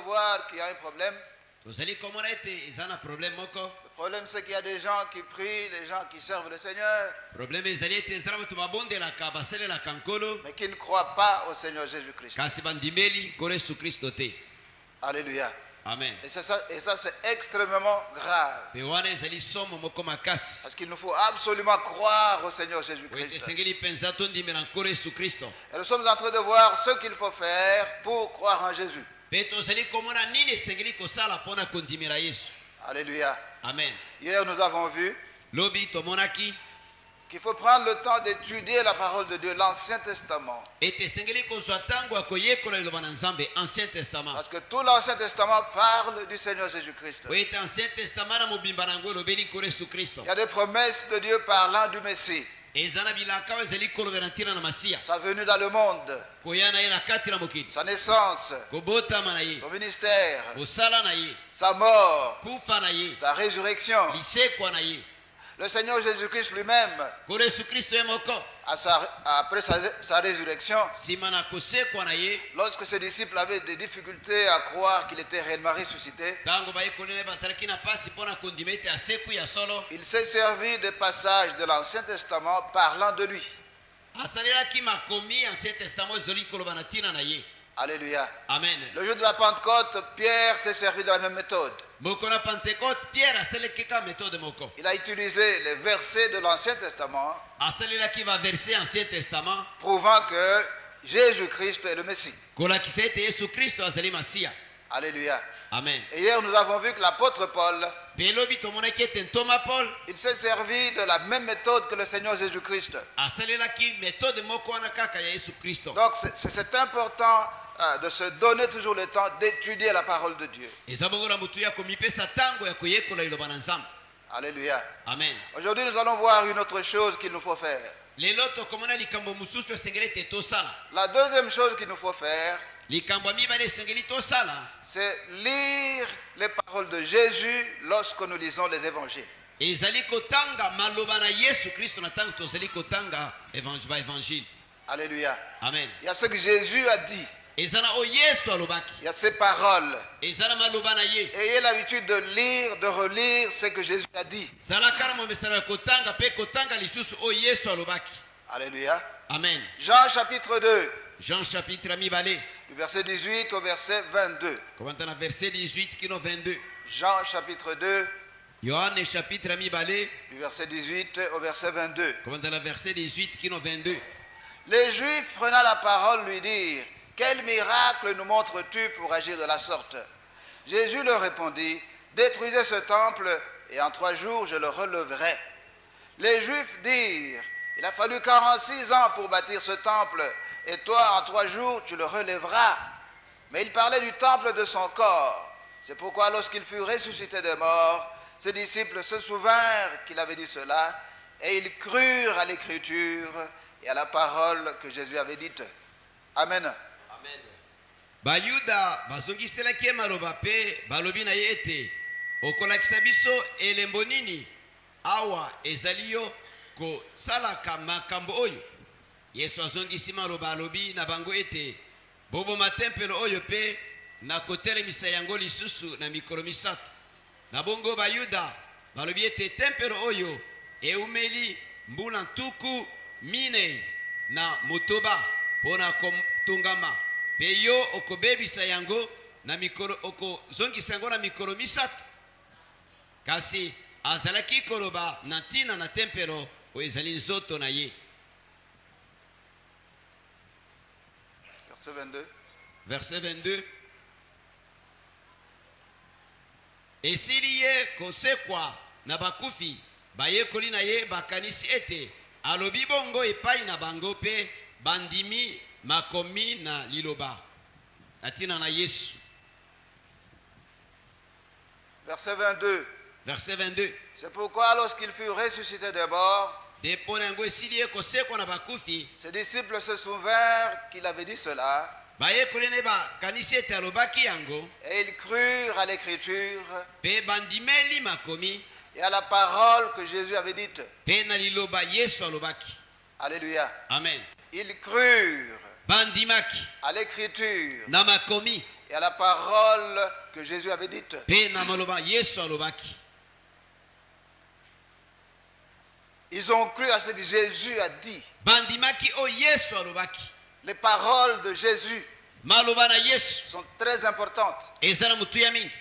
voir qu'il y a un problème. tozali komona ete eza na problème moko. Le problème, c'est qu'il y a des gens qui prient, des gens qui servent le Seigneur, Problème ezali ete ezala bato babondelaka basalelaka nkolo mais qui ne croient pas au Seigneur Jésus-Christ. kasi bandimeli nkolo yesu kristo te. Alléluia. Amen. Et ça c'est extrêmement grave. Pe wana ezali somo moko makasi. Parce qu'il nous faut absolument croire au Seigneur Oyo Jésus-Christ. esengeli mpenza tondimela nkolo yesu kristo. Et nous sommes en train de voir ce qu'il faut faire pour croire en Jésus. Pe tozali komona nini esengeli kosala mpona kondimela yesu. Alléluia. Amen. Hier, nous avons vu Lobi tomonaki qu'il faut prendre le temps d'étudier la parole de Dieu, l'Ancien Testament. ete esengeli kozwa ntango ya koyekola liloba na nzambe, ancien testament. Parce que tout l'Ancien Testament parle du Seigneur Jésus-Christ. Oyo ete ancien testament na mobimba na yango elobeli nkolo yesu kristo. Il y a des promesses de Dieu parlant du Messie, eza na bilaka oyo ezali kolobela ntina na masiya, sa venue dans le monde, koya na ye na kati na mokili, sa naissance, kobotama na ye, son ministère, kosala na ye, sa mort, kufa na ye, sa résurrection. lisekwa na ye. Le Seigneur Jésus-Christ lui-même, nkolo yesu kristo ye moko après sa résurrection, nsima na kosekwa na ye, lorsque ses disciples avaient des difficultés à croire qu'il était réellement ressuscité, ntango bayekoli na ye bazalaki na pasi mpo na kondima ete asekwi ya solo, il s'est servi des passages de l'Ancien Testament parlant de lui. asalelaki makomi ya ancien testament ezali koloba na ntina na ye. Alléluia. Amen. Le jour de la Pentecôte, Pierre s'est servi de la même méthode. moko na pentecote pierre asalelaki ka méthode moko, Il a utilisé les versets de l'Ancien Testament, asalelaki baverse ancien testament prouvant que Jésus-Christ est le Messie. kolakisa ete yesu kristo azali masiya. Alléluia. Amen. Et hier, nous avons vu que l'apôtre Paul, Pe elobi tomonaki ete ntoma paul il s'est servi de la même méthode que le Seigneur Jésus-Christ. asalelaki méthode moko wana kaka ya yesu kristo. Donc, c'est important de se donner toujours le temps d'étudier la parole de Dieu. eza bongo na motu ya komipesa ntango ya koyekola liloba na nzambe. Alléluia. Amen. Aujourd'hui, nous allons voir une autre chose qu'il nous faut faire. lelo tokomona likambo mosusu esengeli ete tosala. La deuxième chose qu'il nous faut faire, likambo ya mibale esengeli tosala c'est lire les paroles de Jésus lorsque nous lisons les évangiles. ezali kotanga maloba na yesu kristo na ntango tozali kotanga baevangile. Alléluia. Amen. Il y a ce que Jésus a dit. eza na oyo yesu alobaki, Il y a ses paroles. eza na maloba na ye. Ayez l'habitude de lire, de relire ce que Jésus a dit. zalaka na momesano ya kotanga mpe kotanga lisusu oyo yesu alobaki. Alléluia. Amen. Jean chapitre 2, Jean chapitre ya mibale du verset 18 au verset 22. kobanda na verset 18 kino 22. Jean chapitre 2, yohane chapitre ya mibale du verset 18 au verset 22. kobanda na verset 18 kino 22. Les Juifs prenant la parole lui dirent: quel miracle nous montres-tu pour agir de la sorte? Jésus leur répondit: détruisez ce temple et en 3 jours je le releverai. Les Juifs dirent: il a fallu 46 ans pour bâtir ce temple et toi en 3 jours tu le relèveras. Mais il parlait du temple de son corps. C'est pourquoi lorsqu'il fut ressuscité des morts, ses disciples se souvinrent qu'il avait dit cela et ils crurent à l'écriture et à la parole que Jésus avait dite. Amen. Amen. bayuda bazongiselaki ye maloba mpe balobi na ye ete okolakisa biso elembo nini awa ezali yo kosalaka makambo oyo. yesu azongisi maloba alobi na bango ete boboma tempelo oyo mpe na kotelemisa yango lisusu na mikolo 3. na bongo bayuda balobi ete tempelo oyo eumeli mbula 4 na motoba mpo na kotungama mpe yo okobebisa yango na mikolo, okozongisa yango na mikolo 3. kasi azalaki koloba na ntina na tempelo oyo ezali nzoto na ye. Verset 22. Verset 22. esili ye kosekwa na bakufi bayekoli na ye bakanisi ete alobi bongo epai na bango mpe bandimi makomi na liloba na ntina na yesu. Verset 22. Verset 22. C'est pourquoi lorsqu'il fut ressuscité des morts, de mpo na yango esili ye kosekwa na bakufi ses disciples se souvinrent qu'il avait dit cela bayekoli na ye bakanisi ete alobaki yango et ils crurent à l'écriture mpe bandimeli makomi et à la parole que Jésus avait dite. mpe na liloba yesu alobaki. Alléluia. Amen. Ils crurent bandimaki à l'écriture na makomi et à la parole que Jésus avait dite. mpe na maloba yesu alobaki. Ils ont cru à ce que Jésus a dit. Bandimaki o yesu alobaki. Les paroles de Jésus Maloba na yesu sont très importantes. eza na motu ya mingi.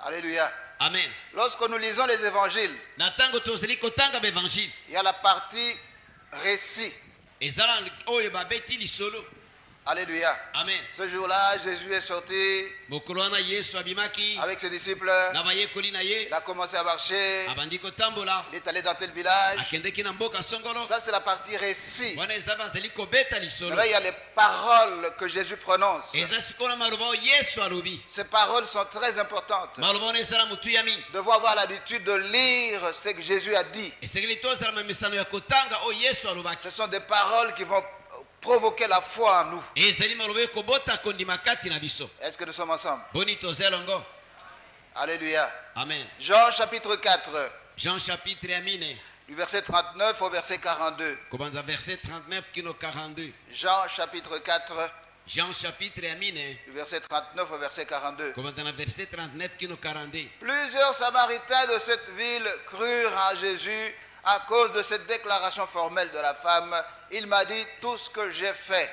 Alléluia. Amen. Lorsque nous lisons les évangiles, Na ntango tozali kotanga baevangile il y a la partie récit. eza na oyo babeti lisolo. Alléluia. Amen. Ce jour-là, Jésus est sorti mokolo wana yesu abimaki avec ses disciples. na bayekoli na ye Il a commencé à marcher. abandi kotambola Il est allé dans tel village. akendeki na mboka songolo. Ça, c'est la partie récit. wana eza bazali kobeta lisolo. Là, il y a les paroles que Jésus prononce. eza sikoyo na maloba oyo yesu alobi. Ces paroles sont très importantes. maloba wana eza na motu ya mingi. Devons avoir l'habitude de lire ce que Jésus a dit. esengeli tozala mamesano ya kotanga oyo yesu alobaki. Ce sont des paroles qui vont provoquer la foi en nous. ezali maloba ekobota kondima kati na biso. Est-ce que nous sommes ensemble? boni toza elongo. Alléluia. Amen. Jean chapitre 4, Jean chapitre ya mine du verset 39 au verset 42. kobanza verset 39 kino 42. Jean chapitre 4, Jean chapitre ya mine du verset 39 au verset 42. kobanza na verset 39 kino 42. Plusieurs Samaritains de cette ville crurent en Jésus à cause de cette déclaration formelle de la femme. Il m'a dit tout ce que j'ai fait.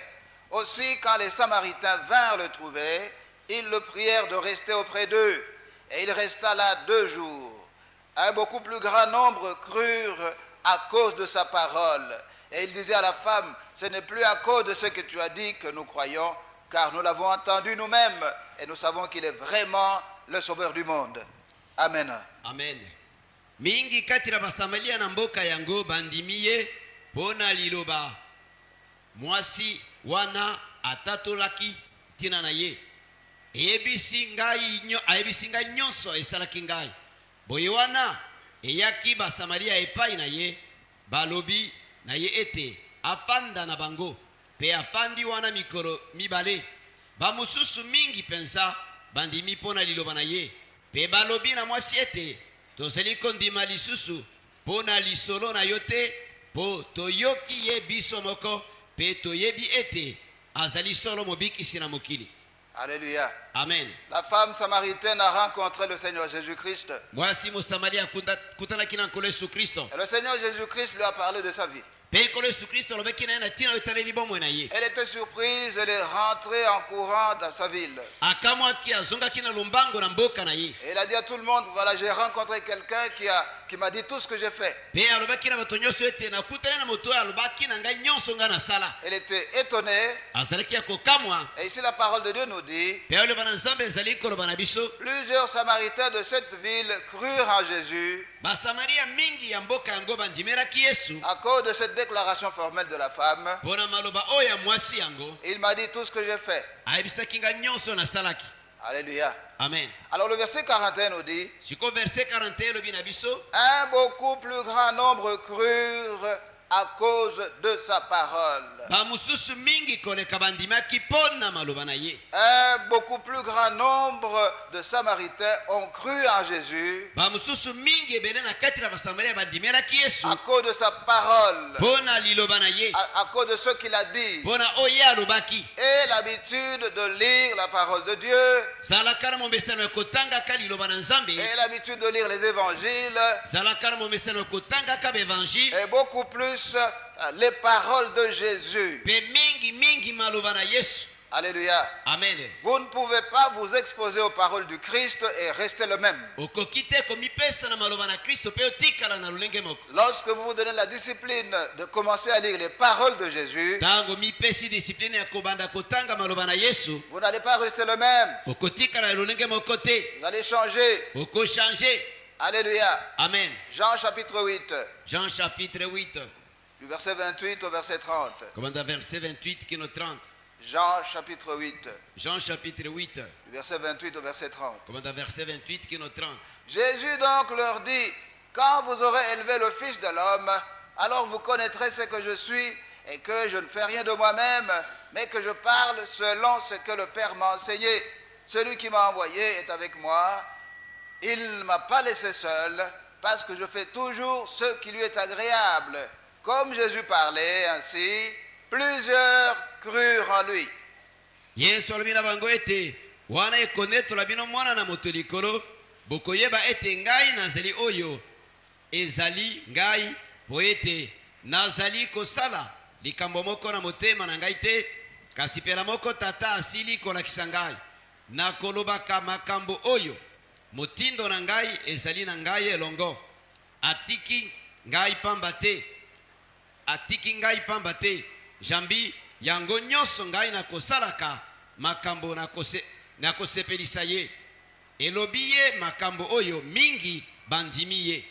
Aussi, quand les Samaritains vinrent le trouver, ils le prièrent de rester auprès d'eux. Et il resta là 2 jours. Un beaucoup plus grand nombre crurent à cause de sa parole. Et il disait à la femme, ce n'est plus à cause de ce que tu as dit que nous croyons, car nous l'avons entendu nous-mêmes et nous savons qu'il est vraiment le sauveur du monde. Amen. Amen. Mingi kati na basamaria na mboka yango bandimi ye mpo na liloba mwasi wana atatolaki ntina na ye. ayebisi ngai nyonso esalaki ngai. Boye wana eyaki basamaria epai na ye balobi na ye ete afanda na bango pe afandi wana mikolo mibale. Bamosusu mingi penza bandimi mpo na liloba na ye pe balobi na mwasi ete tozali kondima lisusu mpo na lisolo na yo te mpo toyoki ye biso moko pe toyebi ete azali solo mobikisi na mokili. Alléluia. Amen. La femme samaritaine a rencontré le Seigneur Jésus-Christ. Mwasi mosamaria kutanaki na nkolo Yesu Kristo. Et le Seigneur Jésus-Christ lui a parlé de sa vie. Pe nkolo Yesu Kristo alobaki na ye na ntina oyo etaleli bomoi na ye. Elle était surprise, elle est rentrée en courant dans sa ville. Akamwaki azongaki na lombango na mboka na ye. Et il a dit à tout le monde, voilà, j'ai rencontré quelqu'un qui m'a dit tout ce que j'ai fait. Pe alobaki na bato nyonso ete nakutani na moto oyo alobaki na ngai nyonso ngai nasala. Elle était étonnée. Azalaki ya kokamwa. Et ici la parole de Dieu nous dit, Pe aloba na nzambe ezali koloba na biso. plusieurs Samaritains de cette ville crurent en Jésus Basamaria mingi ya mboka yango bandimelaki Yesu à cause de cette déclaration formelle de la femme. mpo na maloba oyo ya mwasi yango. Il m'a dit tout ce que j'ai fait. Ayebisaki ngai nyonso nasalaki. Alléluia. Amen. Alors le verset 41 nous dit, Siko verset 41 elobi na biso. un beaucoup plus grand nombre crurent à cause de sa parole. Bamosusu mingi koleka bandimaki mpo na maloba na ye. Un beaucoup plus grand nombre de Samaritains ont cru en Jésus Bamosusu mingi ebele na kati na basamaria bandimelaki Yesu à cause de sa parole, mpo na liloba na ye, à cause de ce qu'il a dit. mpo na oyo ye alobaki. Et l'habitude de lire la parole de Dieu, zalaka na momesano ya kotangaka liloba na nzambe, et l'habitude de lire les évangiles, zalaka na momesano ya kotangaka baevangile, et beaucoup plus les paroles de Jésus. pe mingi maloba na Yesu. Alléluia. Amen. Vous ne pouvez pas vous exposer aux paroles du Christ et rester le même. okoki te komipesa na maloba na Kristo mpe otikala na lolenge moko. Lorsque vous vous donnez la discipline de commencer à lire les paroles de Jésus, ntango mipesi discipline ya kobanda kotanga maloba na Yesu, vous n'allez pas rester le même. okotikala na lolenge moko te, Vous allez changer. okochange. Alléluia. Amen. Jean chapitre 8, Jean chapitre 8 du verset 28 au verset 30. komanda verset 28 kino 30. Jean chapitre 8, Jean chapitre 8 du verset 28 au verset 30. komanda verset 28 kino 30. Jésus donc leur dit, quand vous aurez élevé le Fils de l'homme, alors vous connaîtrez ce que je suis et que je ne fais rien de moi-même, mais que je parle selon ce que le Père m'a enseigné. Celui qui m'a envoyé est avec moi. Il ne m'a pas laissé seul, parce que je fais toujours ce qui lui est agréable. Comme Jésus parlait ainsi, plusieurs crurent en lui. Yesu alobi na bango ete wana ekonetola bino mwana na moto likolo bokoyeba ete ngai nazali oyo ezali ngai po ete nazali kosala likambo moko na motema na ngai te kasi pela moko tata asili kolakisa ngai nakolobaka makambo oyo motindo na ngai ezali na ngai elongo atiki ngai pamba te jambi yango nyonso ngai nakosalaka makambo nakosepelisa ye elobi ye makambo oyo mingi bandimi ye.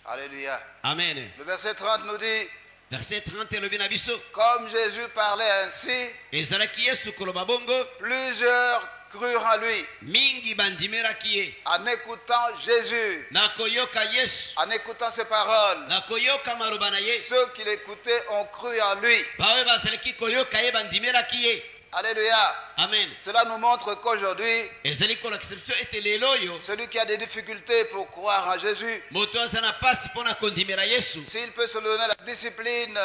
Alléluia. Amen. Le verset 30 nous dit, verset 30 elobi na biso comme Jésus parlait ainsi, ezalaki Yesu koloba bongo plusieurs crurent en lui. mingi bandimelaki ye En écoutant Jésus, nakoyoka Yesu en écoutant ses paroles, nakoyoka maloba na ye ceux qui l'écoutaient ont cru en lui. baoyo bazalaki koyoka ye bandimelaki ye. Alléluia. Amen. Cela nous montre qu'aujourd'hui, ezali kolakisa biso ete lelo oyo celui qui a des difficultés pour croire en Jésus, moto aza na pasi mpo na kondimela Yesu s'il peut se donner la discipline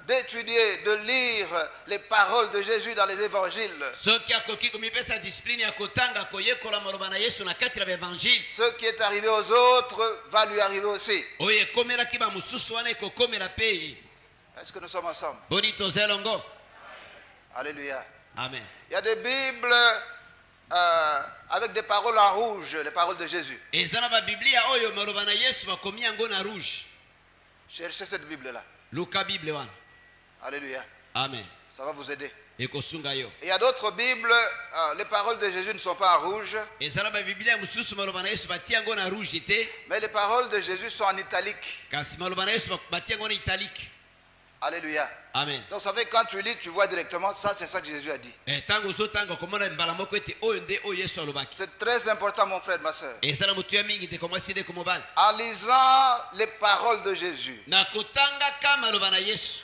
d'étudier, de lire les paroles de Jésus dans les évangiles, soki akoki komipesa discipline ya kotanga koyekola maloba na Yesu na kati ya baevangile ce qui est arrivé aux autres va lui arriver aussi. oyo ekomelaki bamosusu wana ekokomela mpe ye. Est-ce que nous sommes ensemble? boni toza elongo. Alléluia. Amen. Il y a des Bibles avec des paroles en rouge, les paroles de Jésus. eza na babiblia oyo maloba na Yesu bakomi yango na rouge. Cherchez cette Bible-là. luka bible wana. Alléluia. Amen. Ça va vous aider. ekosunga yo. Il y a d'autres Bibles, les paroles de Jésus ne sont pas en rouge, eza na babiblia mosusu maloba na Yesu batia yango na rouge te mais les paroles de Jésus sont en italique. kasi maloba na Yesu batia yango na italique. Alléluia. Amen. Donc, ça fait que quand tu lis, tu vois directement, ça, c'est ça que Jésus a dit. ntango ozotanga komona mbala moko ete oyo nde oyo Yesu alobaki. C'est très important, mon frère, ma soeur. eza na motu ya mingi te komwasi nde komobali En lisant les paroles de Jésus, na kotangaka maloba na Yesu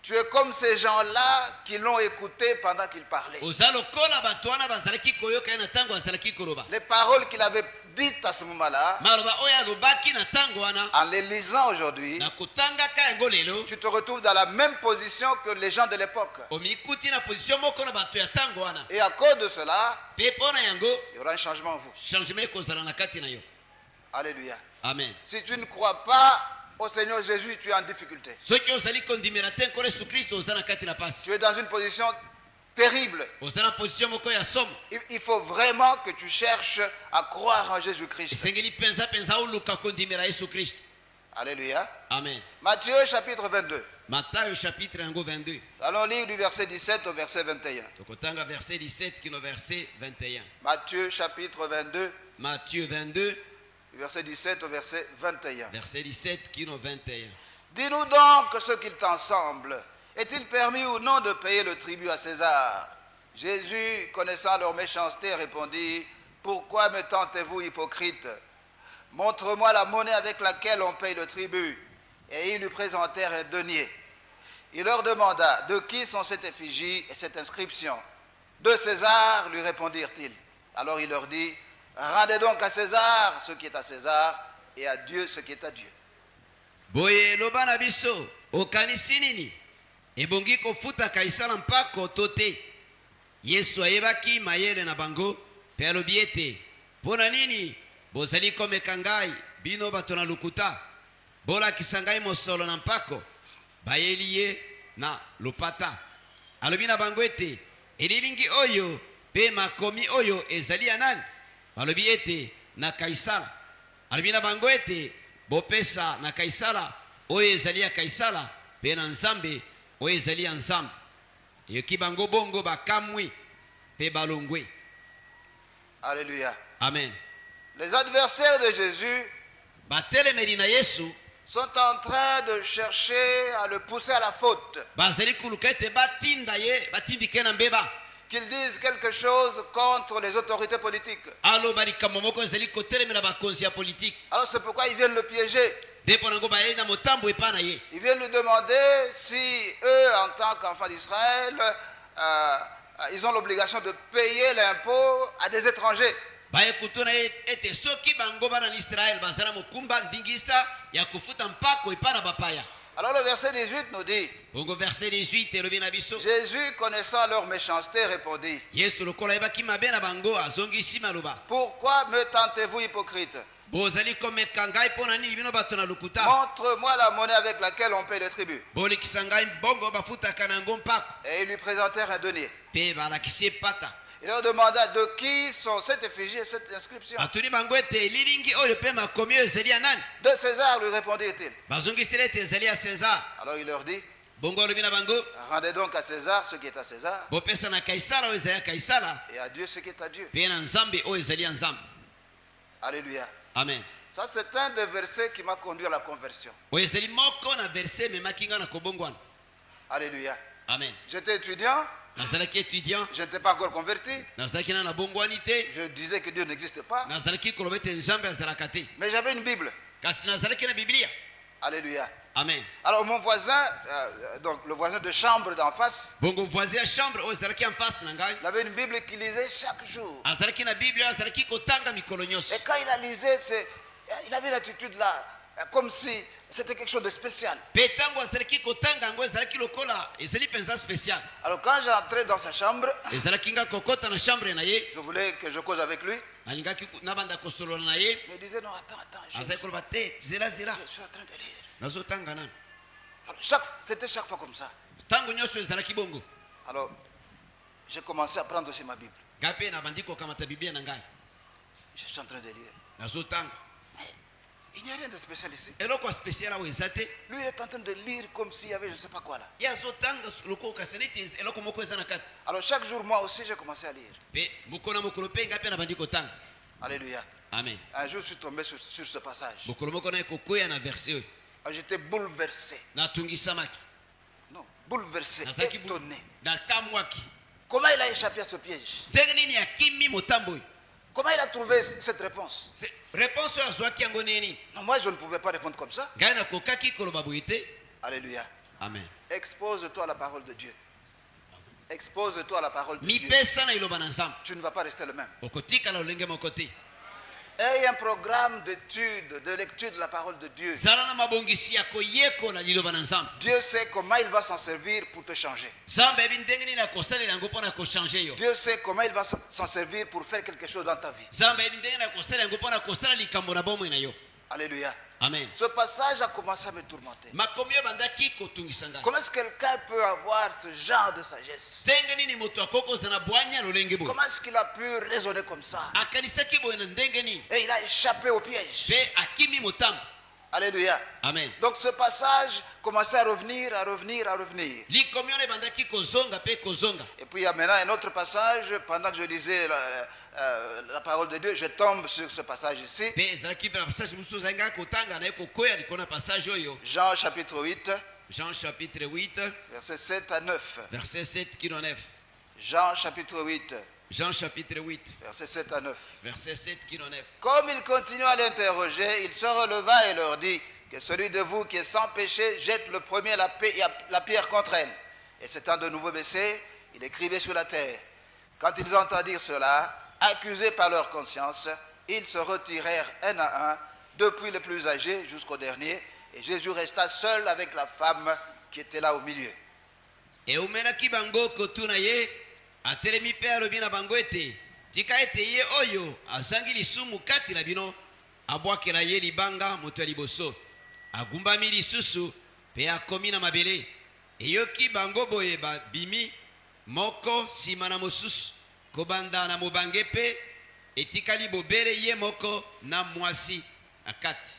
tu es comme ces gens-là qui l'ont écouté pendant qu'il parlait. oza lokola bato wana bazalaki koyoka ye na ntango azalaki koloba Les paroles qu'il avait dites à ce moment-là, maloba oyo alobaki na ntango wana en les lisant aujourd'hui, na kotangaka yango lelo tu te retrouves dans la même position que les gens de l'époque. omikuti na position moko na bato ya ntango wana Et à cause de cela, mpe mpo na yango il y aura un changement en vous. changement ekozala na kati na yo. Alléluia. Amen. Si tu ne crois pas au Seigneur Jésus, tu es en difficulté. soki ozali kondimela te nkolo Yesu Kristo oza na kati na pasi Tu es dans une position terrible. oza na position moko ya somo Il faut vraiment que tu cherches à croire en Jésus-Christ. esengeli mpenza oluka kondimela Yesu Kristo. Alléluia. Amen. Matthieu chapitre 22. Matayo chapitre yango 22 Allons lire du verset 17 au verset 21. tokotanga verset 17 kino verset 21. Matthieu chapitre 22, Matthieu 22 du verset 17 au verset 21. verset 17 kino 21. Dis-nous donc ce qu'il t'en semble. Est-il permis ou non de payer le tribut à César? Jésus, connaissant leur méchanceté, répondit, pourquoi me tentez-vous, hypocrite? Montre-moi la monnaie avec laquelle on paye le tribut. Et ils lui présentèrent un denier. Il leur demanda, de qui sont cette effigie et cette inscription? De César, lui répondirent-ils. Alors il leur dit, rendez donc à César ce qui est à César et à Dieu ce qui est à Dieu. boye loba na biso okanisi nini ebongi kofuta kaisala mpako to te. Yesu ayebaki mayele na bango mpe alobi ete mpo na nini bozali komeka ngai bino bato na lokuta bolakisa ngai mosolo na mpako. Bayeli ye na lopata alobi na bango ete elilingi oyo mpe makomi oyo ezali ya nani? Balobi ete na kaisala. Alobi na bango ete bopesa na kaisala oyo ezali ya kaisala mpe na nzambe oyo ezali ya nzambe. Yoki bango bongo bakamwi mpe balongwe. Alléluia. Amen. Les adversaires de Jésus batelemeli na Yesu sont en train de chercher à le pousser à la faute. bazali kuluka ete batinda ye batindike na mbeba Qu'il dise quelque chose contre les autorités politiques. aloba likambo moko ezali kotelemela bakonzi ya politike. Alors c'est pourquoi ils viennent le piéger. Nde mpo nango bayei na motambo epa na ye. Ils viennent lui demander si eux, en tant qu'enfants d'Israël, ils ont l'obligation de payer l'impôt à des étrangers. baye kutuna ete soki bango bana na Israel bazala mokumba ndingisa ya kufuta mpako epa na bapaya. Alors le verset 18 nous dit, bongo verset 18 elobi na biso Jésus, connaissant leur méchanceté, répondit, yesu lokola ayebaki mabe na bango azongisi maloba pourquoi me tentez-vous, hypocrite? bozali komeka ngai mpo na nini bino bato na lokuta Montre-moi la monnaie avec laquelle on paie les tribus. bolekisa ngai mbongo bafutaka na yango mpako Et ils lui présentèrent un denier. mpe balakisi epata Il leur demanda de qui sont cette effigie et cette inscription. atuni bango ete lilingi oyo mpe makomi oyo ezali ya nani De César, lui répondit-il. bazongiseli ete ezali ya césar Alors il leur dit, bongo alobi na bango rendez donc à César ce qui est à César, bopesa na kaisala oyo ezali ya kaisala et à Dieu ce qui est à Dieu. mpe na nzambe oyo ezali ya nzambe Alléluia. amen Ça, c'est un des versets qui m'a conduit à la conversion. oyo ezali moko na verse ememaki ngai na kobongwana Alléluia. amen J'étais étudiant, nazalaki étudiant je n'étais pas encore converti. nazalaki na bongwani te Je disais que Dieu n'existe pas, nazalaki koloba ete nzambe azalaka te mais j'avais une Bible. kasi nazalaki na biblia Alléluia. amen Alors mon voisin, donc le voisin de chambre d'en face, bongo voisin ya chambre oyo ezalaki en face na ngai il avait une Bible qu'il lisait chaque jour. azalaki na biblia azalaki kotanga mikolo nyonso Et quand il la lisait, il avait l'attitude là, comme si c'était quelque chose de spécial. mpe ntango azalaki kotanga yango ezalaki lokola ezali mpenza spécial Alors quand j'entrais dans sa chambre, ezalaki nga kokota na chambre na ye je voulais que je cause avec lui. nalingaki nabanda kosolola na ye Mais il disait non, attends, azalaki koloba te zela je suis en train de lire. nazotanga nani Alors, c'était chaque fois comme ça. ntango nyonso ezalaki bongo Alors j'ai commencé à prendre aussi ma Bible. ngai mpe nabandi kokamata biblia na ngai Je suis en train de lire. nazotanga Il n'y a rien de spécial ici. eloko ya spécial awo eza te Lui, il est en train de lire comme s'il y avait je ne sais pas quoi là. ye azotanga lokola kasi neti eloko moko eza na kati Alors chaque jour, moi aussi, j'ai commencé à lire. mpe mokolo na mokolo mpe ngai mpe nabandi kotanga Alléluia. amen Un jour, je suis tombé sur ce passage. mokolo moko naye kokwea na verse oyo Alors, j'étais bouleversé. natungisamaki Non, bouleversé, nazalaki étonné. nakamwaki Comment il a échappé à ce piège? ndenge nini akimi motambo oyo Comment il a trouvé cette réponse? réponse oyo azwaki yango nini Non, moi, je ne pouvais pas répondre comme ça. ngai nakokaki koloba boye te Alléluia. amen Expose-toi à la parole de Dieu. Expose-toi à la parole de Dieu. mipesa na liloba na nzambe Tu ne vas pas rester le même. okotikala lolenge moko te Aie un programme d'étude, de lecture de la parole de Dieu. zala na mabongisi ya koyekola liloba na nzambe Dieu sait comment il va s'en servir pour te changer. nzambe ayebi ndenge nini akosalela yango mpo na kochange yo Dieu sait comment il va s'en servir pour faire quelque chose dans ta vie. nzambe ayebi ndenge nini akosalela yango mpo na kosala likambo na bomoi na yo Alléluia. amen Ce passage a commencé à me tourmenter. makomi oyo bandaki kotungisa ngai Comment est-ce que quelqu'un peut avoir ce genre de sagesse? ndenge nini moto akoki kozala na bwanya lolenge boye Comment est-ce qu'il a pu raisonner comme ça? akanisaki boye na ndenge nini Et il a échappé au piège. mpe akimi motambo Alléluia. amen Donc ce passage commençait à revenir, à revenir, à revenir. likomi wana ebandaki kozonga mpe kozonga Et puis il y a maintenant un autre passage, pendant que je lisais la parole de Dieu, je tombe sur ce passage ici. mpe ezalaki mpe na passage mosusu ozali ngai kotanga naye kokwea likolo na passage oyo Jean chapitre 8, Jean chapitre 8 versets 7 à 9. verset 7 kino 9 Jean chapitre 8, Jean chapitre 8 versets 7 à 9. verset 7 kino 9 Comme il continue à l'interroger, il se releva et leur dit que celui de vous qui est sans péché jette le premier la pierre contre elle. Et s'étant de nouveau baissé, il écrivait sur la terre. Quand ils entendirent cela, accusés par leur conscience, ils se retirèrent un à un, depuis le plus âgé jusqu'au dernier, et Jésus resta seul avec la femme qui était là au milieu. eumenaki bango kotuna ye atelemi mpe alobi na bango ete tika ete ye oyo azangi lisumu kati na bino abwakela ye libanga moto ya liboso agumbami lisusu mpe akomi na mabele eyoki bango boye babimi moko nsima na mosusu kobanda na mobange mpe etikali bobele ye moko na mwasi na kati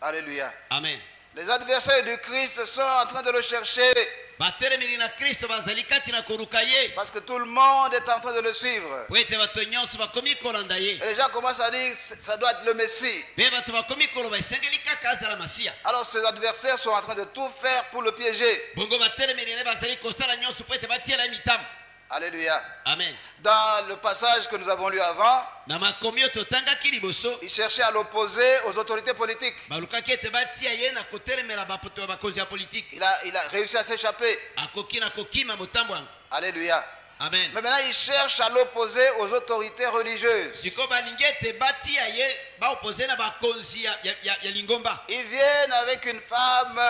Alléluia. amen Les adversaires du Christ sont en train de le chercher batelemeli na kristo bazali kati na koruka ye parce que tout le monde est en train de le suivre. po ete bato nyonso bakomi kolanda ye Et les gens commencent à dire ça doit être le Messie. mpe bato bakomi koloba esengeli kaka azala masiya Alors ces adversaires sont en train de tout faire pour le piéger. bongo batelemeli ne bazali kosala nyonso po ete batiela ye mitambo Alléluia. amen Dans le passage que nous avons lu avant, na makomi oyo totangaki liboso ils cherchaient à l'opposer aux autorités politiques. balukaki ete batia ye na kotelemela bato ya bakonzi ya politike Il a réussi à s'échapper. akoki na kokima motambo yango Alléluia. amen Mais maintenant, ils cherchent à l'opposer aux autorités religieuses. sikoyo balingi ete batia ye baopose na bakonzi ya lingomba Ils viennent avec une femme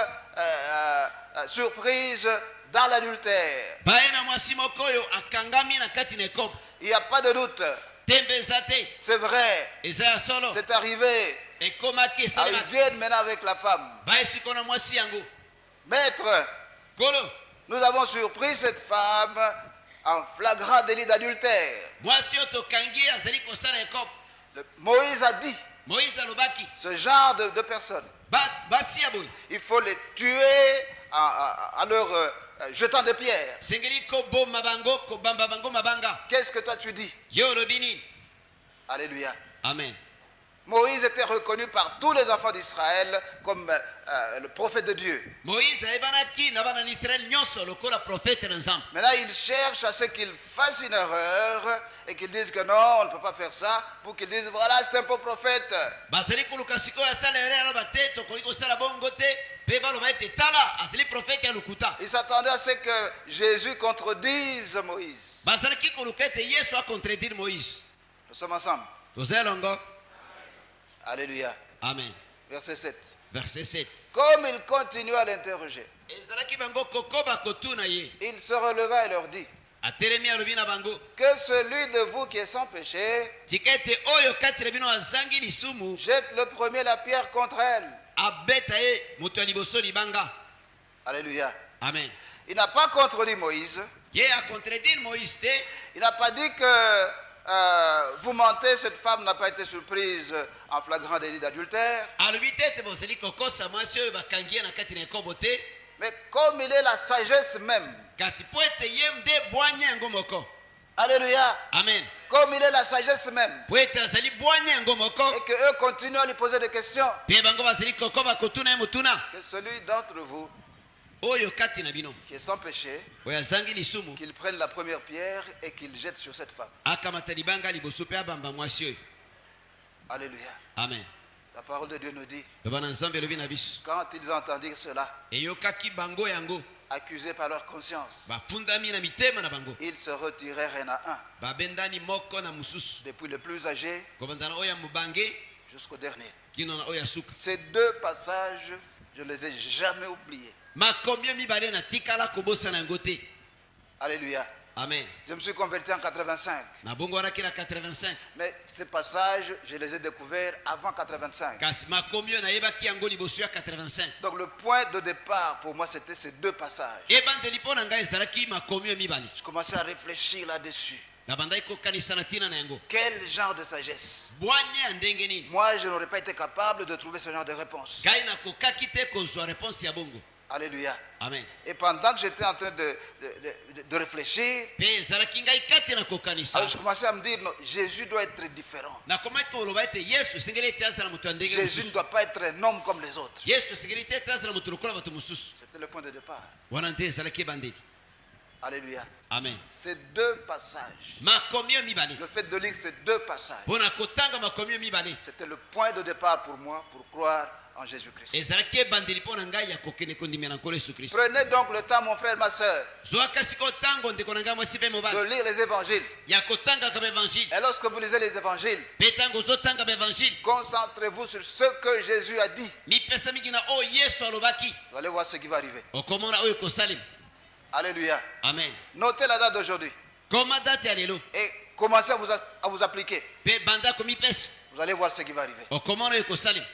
surprise dans l'adultère. baye na mwasi moko oyo akangami na kati na ekopo Il n'y a pas de doute. tembe eza te C'est vrai. eza ya solo C'est arrivé. ekomaki Ah, ils esalemaki viennent maintenant avec la femme. baye siko na mwasi yango Maître, kolo nous avons surpris cette femme en flagrant délit d'adultère. mwasi oyo tokangi ye azali kosala ekopo Moïse a dit, moïse alobaki ce genre de personnes, basi ya boye il faut les tuer en leur jetant des pierres. sengeli koboma bango kobamba bango mabanga Qu'est-ce que toi tu dis? yo olobi nini Alléluia. amen Moïse était reconnu par tous les enfants d'Israël comme le prophète de Dieu. moïse ayebanaki na bana na israele nyonso lokola profete na nzambe Maintenant, il cherche à ce qu'ils fassent une erreur et qu'ils disent que non, on ne peut pas faire ça, pour qu'ils disent voilà, c'est un faux prophète. bazali koluka sikoyo asala ere aloba te tokoki kosala bongo te mpe baloba ete tala azali profete ya lokuta Ils s'attendaient à ce que Jésus contredise Moïse. bazalaki koluka ete yesu acontredire moïse Nous sommes ensemble. toza elongo Alléluia. amen Verset 7. verset 7 Comme il continuait à l'interroger, ezalaki bango kokoba kotuna ye il se releva et leur dit atelemi alobi na bango que celui de vous qui est sans péché tika ete oyo kati na bino azangi lisumu jette le premier la pierre contre elle. abeta ye moto ya liboso libanga Alléluia. amen Il n'a pas contredit Moïse. ye acontredire moïse te Il n'a pas dit que vous mentez, cette femme n'a pas été surprise en flagrant délit d'adultère. alobi te ete bozali kokosa mwasi oyo bakangi ye na kati na ekobo te Mais comme il est la sagesse même, kasi mpo ete ye nde bwanya yango moko alléluia, amen comme il est la sagesse même, mpo ete azali bwanya yango moko et qu'eux continuent à lui poser des questions, mpe bango bazali kokoba kotuna ye motuna que celui d'entre vous oyo kati na bino qui est sans péché, oyo azangi lisumu qu'il prenne la première pierre et qu'il jette sur cette femme. akamata libanga liboso mpe abamba mwasi oyo Alléluia. amen La parole de Dieu nous dit, loba na nzambe elobi na biso quand ils entendirent cela, eyokaki bango yango accusés par leur conscience, bafundami na mitema na bango ils se retirèrent un à un, babendani moko na mosusu depuis le plus âgé kobanda na oyo ya mobange jusqu'au dernier. kino na oyo ya suka Ces deux passages, je ne les ai jamais oubliés. makomi mibale na tikala kobosana yango te Alléluia. amen Je me suis converti en 85. na bongo wanaki na 85 Mais ces passages, je les ai découverts avant 85. kasi makomi oyo nayebaki yango liboso ya 85 Donc le point de départ pour moi, c'était ces deux passages. ebandeli mpo na ngai ezalaki makomi oyo mibale Je commençais à réfléchir là-dessus. nabandaki kokanisa na ntina na yango Quel genre de sagesse? bwanya ya ndenge nini Moi, je n'aurais pas été capable de trouver ce genre de réponse. ngai nakokaki te kozwa réponse ya bongo Alléluia. amen Et pendant que j'étais en train de réfléchir, mpe ezalaki ngai kati na kokanisa alors je commençais à me dire, non, Jésus doit être différent. nakomaki koloba ete yesu esengeli ete azala moto ya ndenge Jésus ne mosusu doit pas être un homme comme les autres. yesu esengeli te ete azala moto lokola bato mosusu C'était le point de départ. wana nde ezalaki ebandeli Alléluia. amen Ces deux passages, makomi oyo mibale le fait de lire ces deux passages, mpo na kotanga makomi oyo mibale c'était le point de départ pour moi pour croire en Jésus-Christ. ezalaki ebandeli mpo na ngai ya kokende kondimela nkolo yesu kristo Prenez donc le temps, mon frère, ma soeur, zwaka sikoyo ntango ndeko na ngai mwasi mpe de mobali lire les évangiles. ya kotangaka baevangile Et lorsque vous lisez les évangiles, mpe ntango ozotanga baevangile concentrez-vous sur ce que Jésus a dit. mipesa mingi na oyo yesu alobaki Vous allez voir ce qui va arriver. okomona oyo ekosalema Alléluia. amen Notez la date d'aujourd'hui koma date ya lelo et commencez à vous appliquer. mpe banda komipesa Vous allez voir ce qui va arriver. okomona oyo ekosalema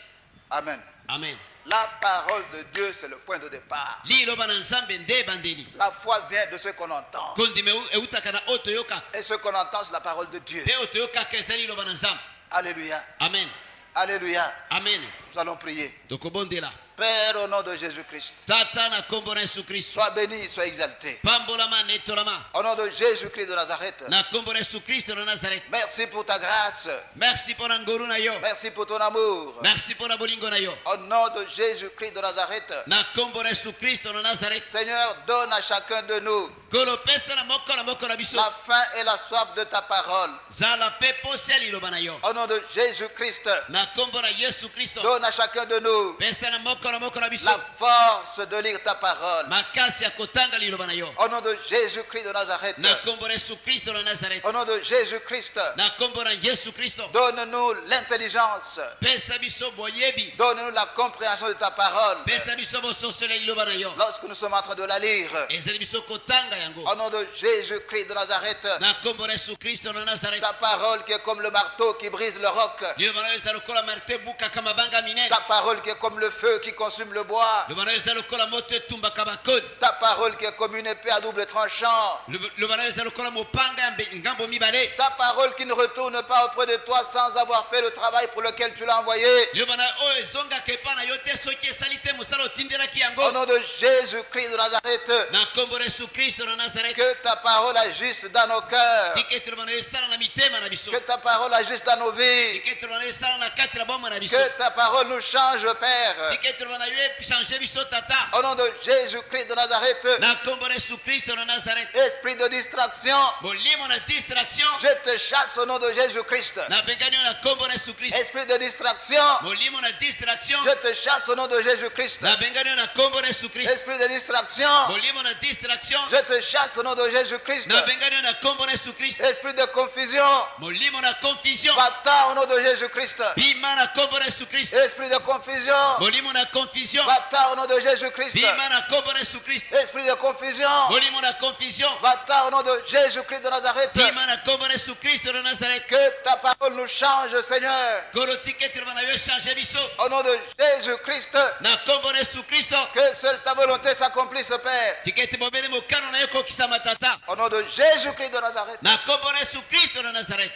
Amen. amen La parole de Dieu, c'est le point de départ. liloba na nzambe nde ebandeli La foi vient de ce qu'on entend. kondima eutaka na oyo toyokaka Et ce qu'on entend, c'est la parole de Dieu. mpe oyo toyokaka ezali liloba na nzambe Alléluia. amen Alléluia. amen Nous allons prier. tokobondela Père, au nom de Jésus-Christ, tata na nkombo na yesu kristo sois béni, sois exalté. pambolama netolama Au nom de Jésus-Christ de Nazareth, na nkombo na yesu kristo na nazareti merci pour ta grâce. merci mpo na ngolu na yo Merci pour ton amour. merci mpo na bolingo na yo Au nom de Jésus-Christ de Nazareth, na nkombo na yesu kristo na nazareti Seigneur, donne à chacun de nous kolo pesa na moko na biso la faim et la soif de ta parole. zala mpe posi ya liloba na yo Au nom de Jésus-Christ, na nkombo na yesu kristo donne à chacun de nous pesa na moko na moko na biso la force de lire ta parole. makasi ya kotanga liloba na yo Au nom de Jésus-Christ de Nazareth. na kombo na Yesu Kristo na Nazareth Au nom de Jésus-Christ. na kombo na Yesu Kristo Donne-nous l'intelligence. pesa biso boyebi Donne-nous la compréhension de ta parole. pesa biso bososolo ya liloba na yo Lorsque nous sommes en train de la lire. ezali biso kotanga yango Au nom de Jésus-Christ de Nazareth. na kombo na Yesu Kristo na Nazareth Ta parole qui est comme le marteau qui brise le roc. liloba na yo eza lokola marite ebukaka mabanga minene Ta parole qui est comme le feu qui consume le bois. liloba na yo eza lokola moto etumbaka bakoni Ta parole qui est comme une épée à double tranchant. liloba na yo eza lokola mopanga ya ngambo mibale Ta parole qui ne retourne pas auprès de toi sans avoir fait le travail pour lequel tu l'as envoyé. liloba na oyo ezongaka epai na yo te soki esali te mosala otindelaki Au yango nom de Jésus-Christ de Nazareth. na kombo na Yesu Kristo na Nazareth Que ta parole agisse dans nos cœurs. tika ete liloba na yo esala na mitema na biso Que ta parole agisse dans nos vies. tika ete liloba na yo esala na kati na bomoi na biso Que ta parole nous change, Père. tika ete liloba na yo echange biso tata Au nom de Jésus-Christ de Nazareth. na kombo na Yesu Kristo na Nazareth Esprit de distraction. molimo na distraction Je te chasse au nom de Jésus-Christ. nabengani yo na kombo na Yesu Kristo Esprit de distraction. molimo na distraction Je te chasse au nom de Jésus-Christ. nabengani yo na kombo na Yesu Kristo Esprit de distraction. molimo na distraction Je te chasse au nom de Jésus-Christ. nabengani yo na kombo na Yesu Kristo Esprit de confusion. molimo na confusion Va-t'en au nom de Jésus-Christ. bima na kombo na Yesu Kristo Esprit de confusion. molimo na confusion Va-t'en au nom de Jésus-Christ. bima na kombo na Yesu Kristo Esprit de confusion. molimo na confusion Va-t'en au nom de Jésus-Christ de Nazareth. bima na kombo na Yesu Kristo na Nazareth Que ta parole nous change, Seigneur. kolo tika ete liloba na yo echange biso Au nom de Jésus-Christ. na kombo na Yesu Kristo Que seule ta volonté s'accomplisse, Père. tika ete bobele mokano na yo ekokisama tata Au nom de Jésus-Christ de Nazareth. na kombo na Yesu Kristo na Nazareth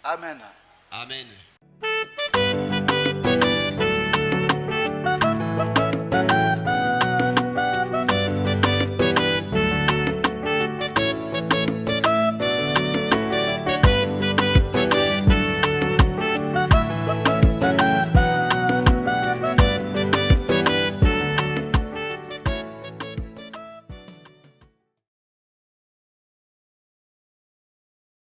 Amen. amen